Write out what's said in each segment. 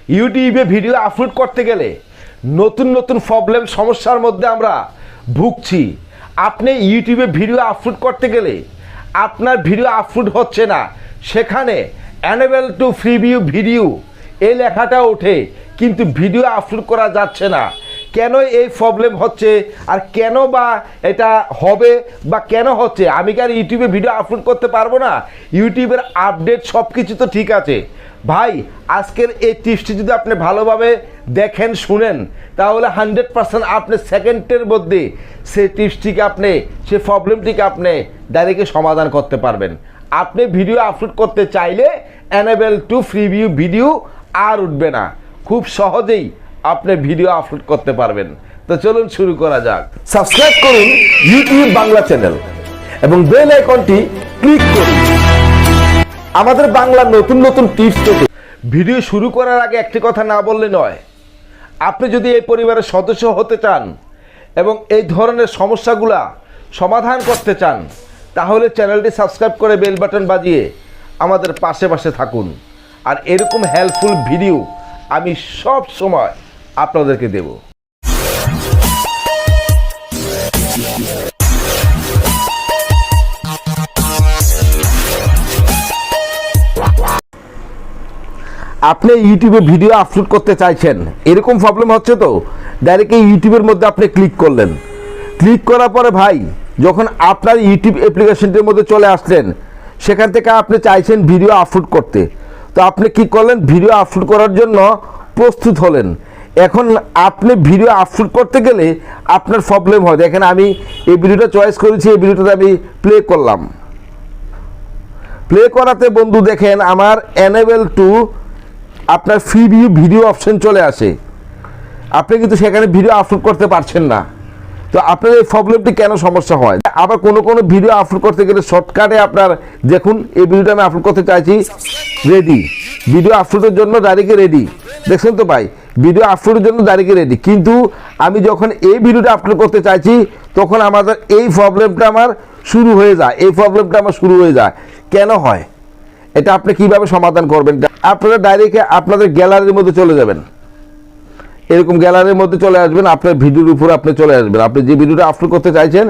ইউটিউবে video upload করতে গেলে নতুন নতুন প্রবলেম সমস্যার মধ্যে আমরা ভুগছি। আপনি ইউটিউবে ভিডিও আপলোড করতে গেলে আপনার ভিডিও আপলোড হচ্ছে না, সেখানে অ্যানেবল টু প্রিভিউ ভিডিও এই লেখাটা ওঠে কিন্তু ভিডিও আপলোড করা যাচ্ছে না। কেন এই প্রবলেম হচ্ছে আর কেন বা এটা হবে বা কেন হচ্ছে? আমি কি আর ইউটিউবে ভিডিও আপলোড করতে পারবো না? ইউটিউবের আপডেট সব কিছু তো ঠিক আছে ভাই। আজকের এই টিপসটি যদি আপনি ভালোভাবে দেখেন শুনেন তাহলে 100% আপনি সেকেন্ডের মধ্যে সেই টিপসটিকে আপনি সেই প্রবলেমটিকে আপনি ডাইরেক্টলি সমাধান করতে পারবেন। আপনি ভিডিও আপলোড করতে চাইলে অ্যানেবল টু প্রিভিউ ভিডিও আর উঠবে না, খুব সহজেই আপনি ভিডিও আপলোড করতে পারবেন। তো চলুন শুরু করা যাক। সাবস্ক্রাইব করুন ইউটিউব বাংলা চ্যানেল এবং বেল আইকনটি ক্লিক করুন আমাদের বাংলা নতুন নতুন টিপস পেতে। ভিডিও শুরু করার আগে একটি কথা না বললে নয়, আপনি যদি এই পরিবারের সদস্য হতে চান এবং এই ধরনের সমস্যাগুলা সমাধান করতে চান তাহলে চ্যানেলটি সাবস্ক্রাইব করে বেল বাটন বাজিয়ে আমাদের পাশে পাশে থাকুন। আর এরকম হেল্পফুল ভিডিও আমি সব সময় আপনাদেরকে দেব। আপনি ইউটিউবে ভিডিও আপলোড করতে চাইছেন, এরকম প্রবলেম হচ্ছে তো ডাইরেক্ট ইউটিউবের মধ্যে আপনি ক্লিক করলেন। ক্লিক করার পরে ভাই যখন আপনার ইউটিউব অ্যাপ্লিকেশনটির মধ্যে চলে আসলেন, সেখান থেকে আপনি চাইছেন ভিডিও আপলোড করতে। তো আপনি কি করলেন? ভিডিও আপলোড করার জন্য প্রস্তুত হলেন। এখন আপনি ভিডিও আপলোড করতে গেলে আপনার প্রবলেম হয়। দেখেন আমি এই ভিডিওটা চয়েস করেছি, এই ভিডিওটাতে আমি প্লে করলাম। প্লে করাতে বন্ধু দেখেন আমার অ্যানেবল টু আপনার প্রিভিউ ভিডিও অপশন চলে আসে। আপনি কিন্তু সেখানে ভিডিও আপলোড করতে পারছেন না। তো আপনার এই প্রবলেমটি কেন সমস্যা হয়? আবার কোনো ভিডিও আপলোড করতে গেলে শর্টকাটে আপনার দেখুন এই ভিডিওটা আমি আপলোড করতে চাইছি, রেডি ভিডিও আপলোডের জন্য ডাইরেক্টলি রেডি। দেখছেন তো ভাই ভিডিও আপলোডের জন্য ডাইরেক্টলি রেডি, কিন্তু আমি যখন এই ভিডিওটা আপলোড করতে চাইছি তখন আমাদের এই প্রবলেমটা আমার শুরু হয়ে যায়। এই প্রবলেমটা আমার শুরু হয়ে যায় কেন হয়? এটা আপনি কিভাবে সমাধান করবেন? আপনারা ডাইরেক্ট আপনাদের গ্যালারির মধ্যে চলে যাবেন, এরকম গ্যালারির মধ্যে চলে আসবেন, আপনার ভিডিওর উপরে আপনি চলে আসবেন। আপনি যে ভিডিওটা আপলোড করতে চাইছেন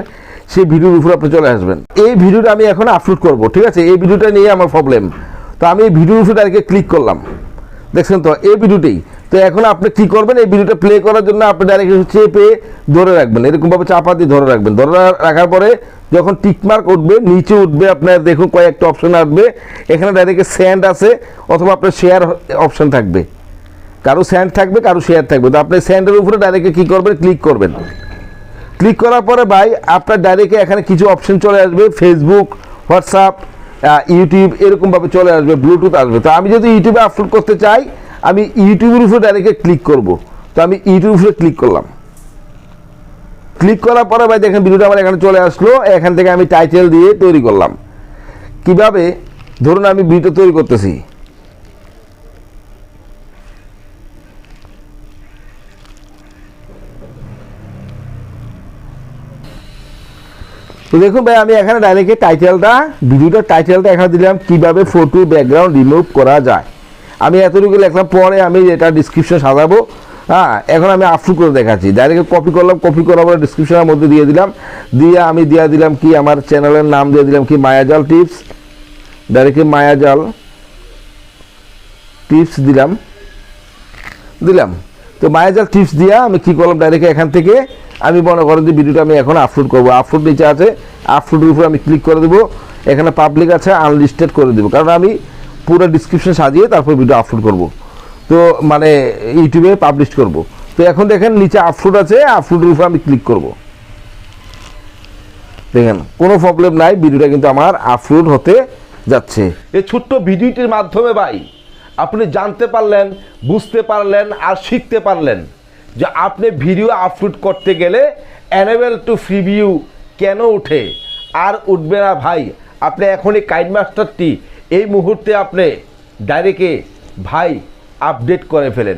সেই ভিডিওর উপরে আপনি চলে আসবেন। এই ভিডিওটা আমি এখন আপলোড করব, ঠিক আছে? এই ভিডিওটা নিয়ে আমার প্রবলেম। তো আমি এই ভিডিওর উপরে ডাইরেক্ট ক্লিক করলাম, দেখছেন তো এই ভিডিওটাই। তো এখন আপনি কী করবেন? এই ভিডিওটা প্লে করার জন্য আপনি ডাইরেক্ট চেপে ধরে রাখবেন, এরকমভাবে চাপা দিয়ে ধরে রাখবেন। ধরে রাখার পরে যখন টিকমার্ক উঠবে নিচে উঠবে আপনার দেখুন কয়েকটা অপশন আসবে। এখানে ডাইরেক্ট সেন্ড আছে অথবা আপনার শেয়ার অপশন থাকবে, কারো সেন্ড থাকবে কারো শেয়ার থাকবে। তো আপনি সেন্ডের উপরে ডাইরেক্ট কী করবেন? ক্লিক করবেন। ক্লিক করার পরে ভাই আপনার ডাইরেক্ট এখানে কিছু অপশন চলে আসবে, ফেসবুক, হোয়াটসঅ্যাপ, ইউটিউব এরকমভাবে চলে আসবে, ব্লুটুথ আসবে। তো আমি যদি ইউটিউবে আপলোড করতে চাই আমি ইউটিউবের উপরে ডাইরেক্ট ক্লিক করব। তো আমি ইউটিউবের উপরে ক্লিক করলাম। ক্লিক করার পরে ভাই দেখেন ভিডিওটা আমার এখানে চলে আসলো। এখান থেকে আমি টাইটেল দিয়ে তৈরি করলাম। কিভাবে? ধরুন আমি ভিডিও তৈরি করতেছি, তো দেখুন ভাই আমি এখানে ডাইরেক্ট টাইটেলটা ভিডিওটার টাইটেলটা এখানে দিলাম কিভাবে ফটো ব্যাকগ্রাউন্ড রিমুভ করা যায়। আমি এতটুকু লিখলাম, পরে আমি এটা ডিসক্রিপশন সাজাবো। হ্যাঁ এখন আমি আপলোড করে দেখাচ্ছি। ডাইরেক্ট কপি করলাম, কপি করার পরে ডিসক্রিপশনের মধ্যে দিয়ে দিলাম। দিয়ে আমি দিয়ে দিলাম কি আমার চ্যানেলের নাম দিয়ে দিলাম কি মায়াজাল টিপস, ডাইরেক্ট মায়াজাল টিপস দিলাম। তো মায়াজাল টিপস দিয়া আমি কী করলাম? ডাইরেক্ট এখান থেকে আমি মনে করেন যে ভিডিওটা আমি এখন আপলোড করবো। আপলোড নিচে আছে, আপলোডের উপরে আমি ক্লিক করে দেবো। এখানে পাবলিক আছে, আনলিস্টেড করে দেবো, কারণ আমি পুরো ডিসক্রিপশন সাজিয়ে তারপর ভিডিও আপলোড করব। তো মানে ইউটিউবে পাবলিশ করব। তো এখন দেখেন নিচে আপলোড আছে, আপলোডের উপরে আমি ক্লিক করব। দেখেন কোনো প্রবলেম নাই, ভিডিওটা কিন্তু আমার আপলোড হতে যাচ্ছে। এই ছোট্ট ভিডিওটির মাধ্যমে ভাই আপনি জানতে পারলেন, বুঝতে পারলেন আর শিখতে পারলেন যে আপনি ভিডিও আপলোড করতে গেলে অ্যানেবল টু প্রিভিউ কেন উঠে আর উঠবে না। ভাই আপনি এখনই কাইনমাস্টারটি এই মুহূর্তে আপনি ডাইরেক্টে ভাই আপডেট করে ফেলেন।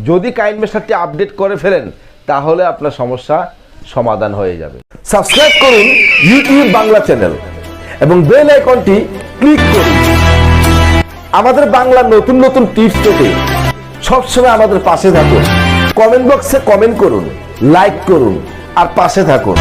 যদি কাইনমাস্টারটি আপডেট করে ফেলেন তাহলে আপনার সমস্যা সমাধান হয়ে যাবে। সাবস্ক্রাইব করুন ইউটিউব বাংলা চ্যানেল এবং বেল আইকনটি ক্লিক করুন আমাদের বাংলা নতুন নতুন টিপস পেতে। সবসময় আমাদের পাশে থাকুন। কমেন্ট বক্সে কমেন্ট করুন, লাইক করুন আর পাশে থাকুন।